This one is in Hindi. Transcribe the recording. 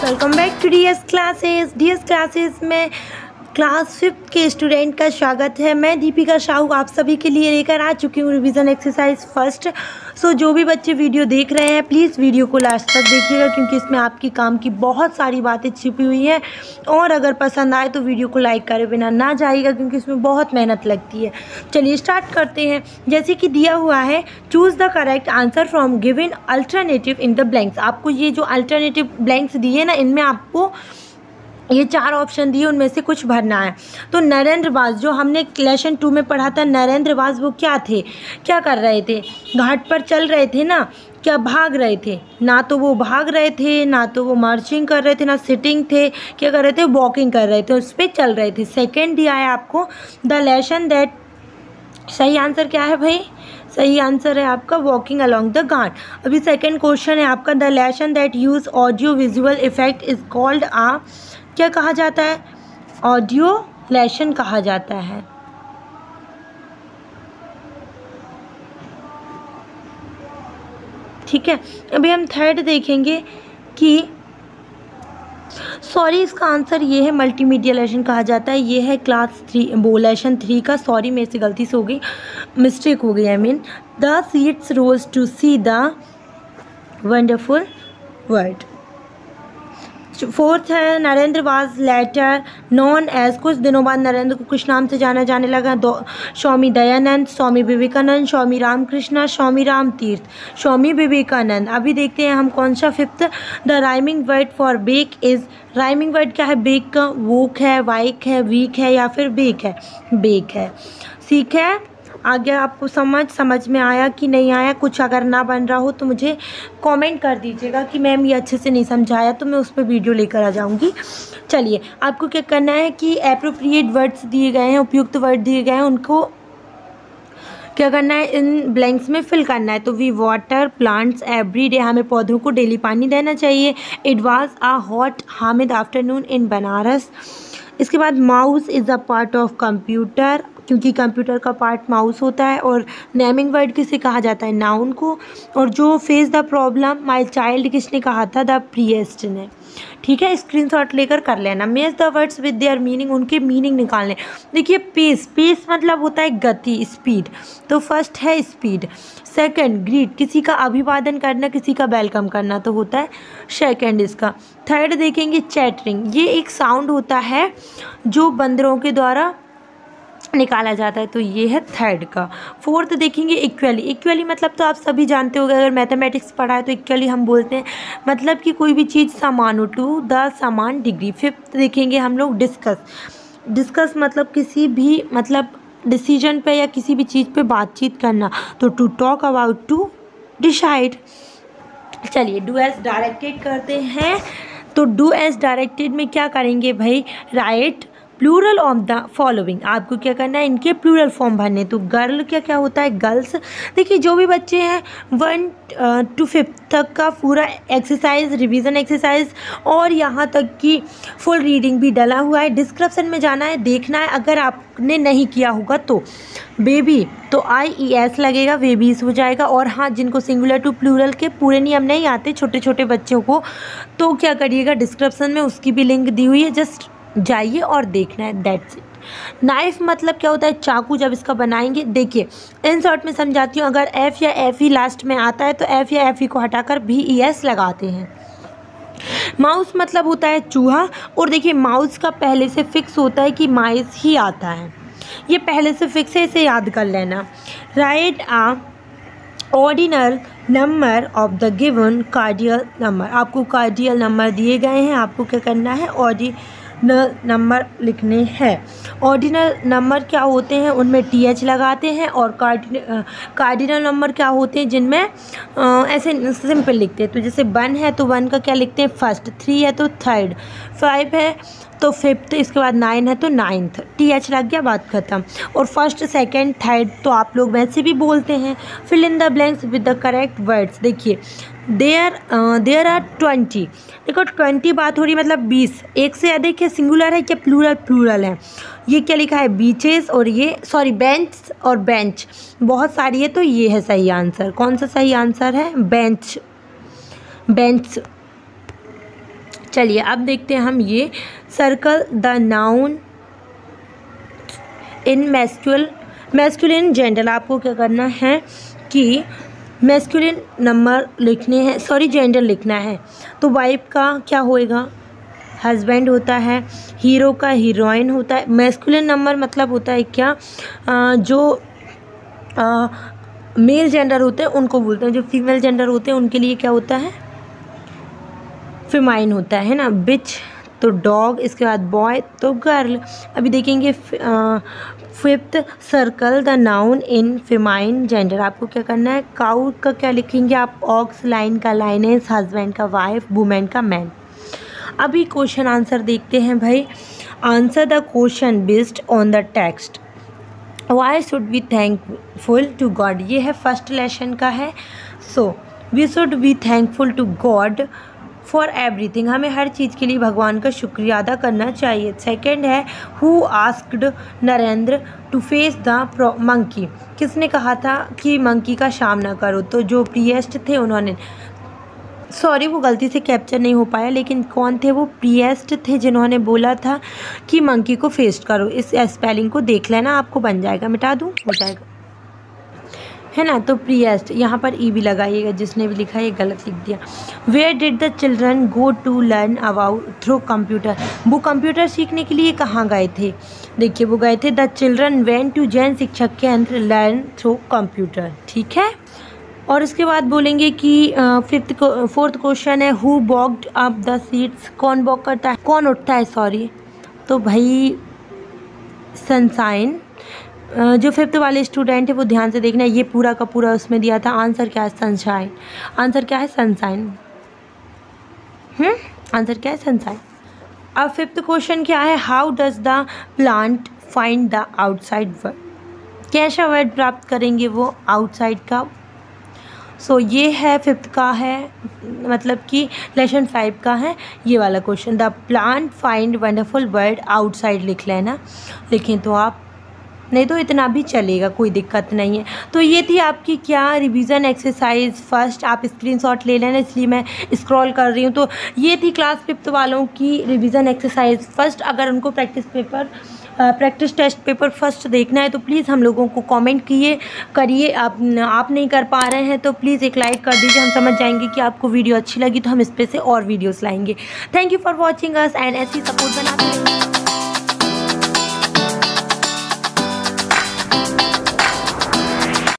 Welcome back to DS classes में क्लास 5 के स्टूडेंट का स्वागत है। मैं दीपिका साहू आप सभी के लिए लेकर आ चुकी हूँ रिवीजन एक्सरसाइज फर्स्ट। जो भी बच्चे वीडियो देख रहे हैं प्लीज़ वीडियो को लास्ट तक देखिएगा, क्योंकि इसमें आपकी काम की बहुत सारी बातें छिपी हुई हैं। और अगर पसंद आए तो वीडियो को लाइक करे बिना ना जाइएगा, क्योंकि इसमें बहुत मेहनत लगती है। चलिए स्टार्ट करते हैं। जैसे कि दिया हुआ है, choose the correct answer from given alternative in the blanks. आपको ये जो अल्टरनेटिव ब्लैंक्स दिए ना, इनमें आपको ये 4 ऑप्शन दिए, उनमें से कुछ भरना है। तो नरेंद्र वास, जो हमने लेसन 2 में पढ़ा था, नरेंद्र वास वो क्या थे, क्या कर रहे थे? घाट पर चल रहे थे ना, क्या भाग रहे थे? ना तो वो भाग रहे थे, ना तो वो मार्चिंग कर रहे थे, ना सिटिंग थे। क्या कर रहे थे? वॉकिंग कर रहे थे, उस पर चल रहे थे। सेकेंड दिया है आपको द लेसन दैट, सही आंसर क्या है भाई? सही आंसर है आपका वॉकिंग अलॉन्ग द घाट। अभी सेकेंड क्वेश्चन है आपका, the lesson that use audio visual effect is called uh, क्या कहा जाता है? ऑडियो लेसन कहा जाता है। ठीक है, अभी हम थर्ड देखेंगे कि सॉरी, इसका आंसर ये है मल्टीमीडिया लेसन कहा जाता है। ये है क्लास 3 वो लेसन 3 का। सॉरी, मेरे से गलती से हो गई, मिस्टेक हो गई। I mean the seeds rose to see the wonderful world. Fourth है Narendra was later known as, कुछ दिनों बाद नरेंद्र को कुछ नाम से जाना जाने लगा। स्वामी दयानंद, स्वामी विवेकानंद, स्वामी रामकृष्ण, स्वामी राम तीर्थ, स्वामी विवेकानंद। अभी देखते हैं हम कौन सा fifth. The rhyming word for bake is, rhyming word क्या है? बेक का वोक है, वाइक है, वीक है, या फिर बेक है? बेक है। सीख है। आगे आपको समझ में आया कि नहीं आया? कुछ अगर ना बन रहा हो तो मुझे कमेंट कर दीजिएगा कि मैम ये अच्छे से नहीं समझाया, तो मैं उस पर वीडियो लेकर आ जाऊंगी। चलिए, आपको क्या करना है कि एप्रोप्रिएट वर्ड्स दिए गए हैं, उपयुक्त वर्ड दिए गए हैं, उनको क्या करना है? इन ब्लैंक्स में फिल करना है। तो we water plants every day, हमें पौधों को डेली पानी देना चाहिए। It was a hot humid afternoon in Banaras. इसके बाद mouse is a part of computer, क्योंकि कंप्यूटर का पार्ट माउस होता है। और नेमिंग वर्ड किसे कहा जाता है? नाउन को। और जो face the problem my child किसने कहा था? द प्रिएस्ट ने। ठीक है, स्क्रीनशॉट लेकर कर लेना। Match the words with their meaning, उनके मीनिंग निकालने। देखिए, पेस, पेस मतलब होता है गति, स्पीड। तो फर्स्ट है स्पीड। सेकंड ग्रीट, किसी का अभिवादन करना, किसी का वेलकम करना, तो होता है सेकंड इसका। थर्ड देखेंगे चैटरिंग, ये एक साउंड होता है जो बंदरों के द्वारा निकाला जाता है, तो ये है थर्ड का। फोर्थ देखेंगे इक्वली, इक्वली मतलब तो आप सभी जानते होंगे, अगर मैथमेटिक्स पढ़ा है तो इक्वली हम बोलते हैं मतलब कि कोई भी चीज़ समान हो, टू द समान डिग्री। फिफ्थ देखेंगे हम लोग डिस्कस, डिस्कस मतलब किसी भी मतलब डिसीजन पे या किसी भी चीज़ पे बातचीत करना, तो to talk about, to decide. चलिए डू एज डायरेक्टेड करते हैं। तो डू एज डायरेक्टेड में क्या करेंगे भाई? Write plural of the following, आपको क्या करना है? इनके प्लूरल फॉर्म भरने। तो गर्ल क्या क्या होता है? गर्ल्स। देखिए, जो भी बच्चे हैं 1 to 5 तक का पूरा एक्सरसाइज, रिवीजन एक्सरसाइज और यहाँ तक कि फुल रीडिंग भी डला हुआ है, डिस्क्रिप्शन में जाना है, देखना है। अगर आपने नहीं किया होगा तो बेबी तो IES लगेगा, बेबीज हो जाएगा। और हाँ, जिनको सिंगुलर टू प्लूरल के पूरे नियम नहीं आते, छोटे छोटे बच्चों को, तो क्या करिएगा, डिस्क्रिप्शन में उसकी भी लिंक दी हुई है, जस्ट जाइए और देखना है, दैट्स इट। नाइफ मतलब क्या होता है? चाकू। जब इसका बनाएंगे, देखिए इन शॉर्ट में समझाती हूँ। अगर F या FE लास्ट में आता है तो F या FE को हटाकर VES लगाते हैं। माउस मतलब होता है चूहा। और देखिए, माउस का पहले से फिक्स होता है कि माइस ही आता है, ये पहले से फिक्स है, इसे याद कर लेना। Write uh ordinal number of the given cardinal number, आपको कार्डियल नंबर दिए गए हैं, आपको क्या करना है? ऑर्डिनल नंबर लिखने हैं। ऑर्डिनल नंबर क्या होते हैं? उनमें TH लगाते हैं। और कार्डिनल नंबर क्या होते हैं? जिनमें ऐसे सिंपल लिखते हैं। तो जैसे 1 है तो 1 का क्या लिखते हैं? फर्स्ट। 3 है तो थर्ड। 5 है तो फिफ्थ। इसके बाद 9 है तो 9th। TH लग गया, बात खत्म। और फर्स्ट, सेकंड, थर्ड तो आप लोग वैसे भी बोलते हैं। Fill in the blanks with the correct words. देखिए, देयर आर 20, देखो 20 बात हो रही, मतलब 20। एक से अधिक है, सिंगुलर है क्या प्लूरल? प्लूरल है। ये क्या लिखा है? बीचेस। और ये सॉरी बेंच और बेंच बहुत सारी है, तो ये है सही आंसर। कौन सा सही आंसर है? Bench, bench. चलिए अब देखते हैं हम ये circle the noun in masculine gender. आपको क्या करना है कि मैस्कुलिन नंबर लिखने हैं, सॉरी जेंडर लिखना है। तो वाइफ का क्या होएगा, हस्बैंड होता है, हीरो का हीरोइन होता है। मैस्कुलिन नंबर मतलब होता है क्या, जो मेल जेंडर होते हैं उनको बोलते हैं, जो फीमेल जेंडर होते हैं उनके लिए क्या होता है, फेमाइन होता है ना। बिच तो डॉग, इसके बाद बॉय तो गर्ल। अभी देखेंगे fifth circle the noun in famine gender. आपको क्या करना है, काउ का क्या लिखेंगे आप, ऑक्स, लाइन का लाइनेस, हस्बैंड का वाइफ, वुमेन का मैन। अभी क्वेश्चन आंसर देखते हैं भाई। Answer the question based on the text. Why should be thankful to God, ये है फर्स्ट लेसन का है। So we should be thankful to God for everything, हमें हर चीज़ के लिए भगवान का शुक्रिया अदा करना चाहिए। सेकेंड है who asked Narendra to face the monkey, किसने कहा था कि मंकी का सामना करो, तो जो प्रिएस्ट थे उन्होंने, सॉरी वो गलती से कैप्चर नहीं हो पाया, लेकिन कौन थे वो, प्रिएस्ट थे जिन्होंने बोला था कि मंकी को फेस करो। इस स्पेलिंग को देख लेना, आपको बन जाएगा, मिटा दूँ हो जाएगा, है ना। तो प्रिएस्ट, यहाँ पर ई भी लगाइएगा, जिसने भी लिखा है ये गलत लिख दिया। Where did the children go to learn about through computer, वो कंप्यूटर सीखने के लिए कहाँ गए थे, देखिए वो गए थे the children went to Jain Shikshak Kendra learn through computer, ठीक है। और उसके बाद बोलेंगे कि फोर्थ क्वेश्चन है who walked up the seats, कौन वॉक करता है, कौन उठता है, सॉरी, तो भाई सनशाइन। जो फिफ्थ वाले स्टूडेंट है वो ध्यान से देखना, ये पूरा का पूरा उसमें दिया था। आंसर क्या है, सनशाइन। आंसर क्या है, सनशाइन। आंसर क्या है, सनशाइन। अब फिफ्थ क्वेश्चन क्या है, how does the plant find the outside world, कैसा वर्ड प्राप्त करेंगे वो आउटसाइड का। सो ये है फिफ्थ का है, मतलब कि लेसन 5 का है ये वाला question. The plant find wonderful word outside लिख लेना, लिखें तो आप, नहीं तो इतना भी चलेगा, कोई दिक्कत नहीं है। तो ये थी आपकी क्या रिवीजन एक्सरसाइज फर्स्ट, आप स्क्रीनशॉट ले लेना, इसलिए मैं स्क्रॉल कर रही हूँ। तो ये थी क्लास फिफ्थ वालों की रिवीजन एक्सरसाइज फर्स्ट। अगर उनको प्रैक्टिस टेस्ट पेपर फर्स्ट देखना है तो प्लीज़ हम लोगों को कमेंट करिए। आप नहीं कर पा रहे हैं तो प्लीज़ एक लाइक कर दीजिए, हम समझ जाएंगे कि आपको वीडियो अच्छी लगी, तो हम इस पे से और वीडियोस लाएंगे। Thank you for watching us and ऐसी सपोर्ट बनाते रहिए।